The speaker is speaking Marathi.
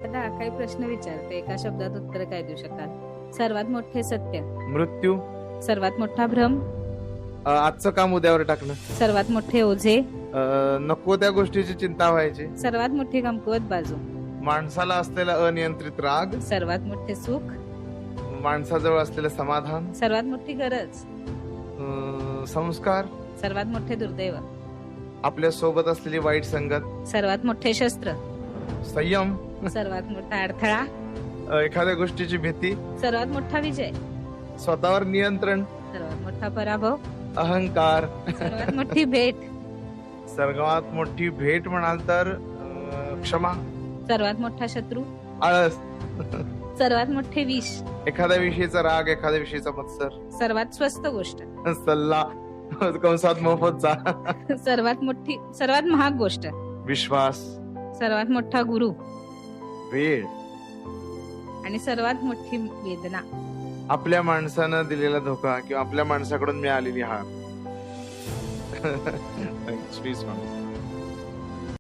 एखादा काही प्रश्न विचारते, एका शब्दात उत्तर काय देऊ शकाल? सर्वात मोठे सत्य, मृत्यू. सर्वात मोठा भ्रम, आजचं काम उद्यावर टाकणं. सर्वात मोठे ओझे, नको त्या गोष्टीची चिंता व्हायची. सर्वात मोठी कमकुवत बाजू, माणसाला असलेला अनियंत्रित राग, सर्वात मोठे सुख, माणसाजवळ असलेलं समाधान, सर्वात मोठी गरज, संस्कार, सर्वात मोठे दुर्दैव, आपल्या सोबत असलेली वाईट संगत, सर्वात मोठे शस्त्र, संयम, सर्वात मोठा अडथळा, एखाद्या गोष्टीची भीती, सर्वात मोठा विजय, स्वतःवर नियंत्रण, सर्वात मोठा पराभव, अहंकार, सर्वात मोठी भेट, सर्वात मोठी भेट म्हणाल तर क्षमा, सर्वात मोठा शत्रू, आळस, सर्वात मोठे विष, एखाद्या विषयीचा राग, एखाद्या विषयीचा मत्सर, सर्वात स्वस्त गोष्ट, सल्ला कंसात मोफतचा, सर्वात महाग गोष्ट, विश्वास, सर्वात मोठा गुरु वेळ, आणि सर्वात मोठी वेदना. आपल्या माणसानं दिलेला धोका किंवा आपल्या माणसाकडून मिळालेली हार. श्री स्वामी.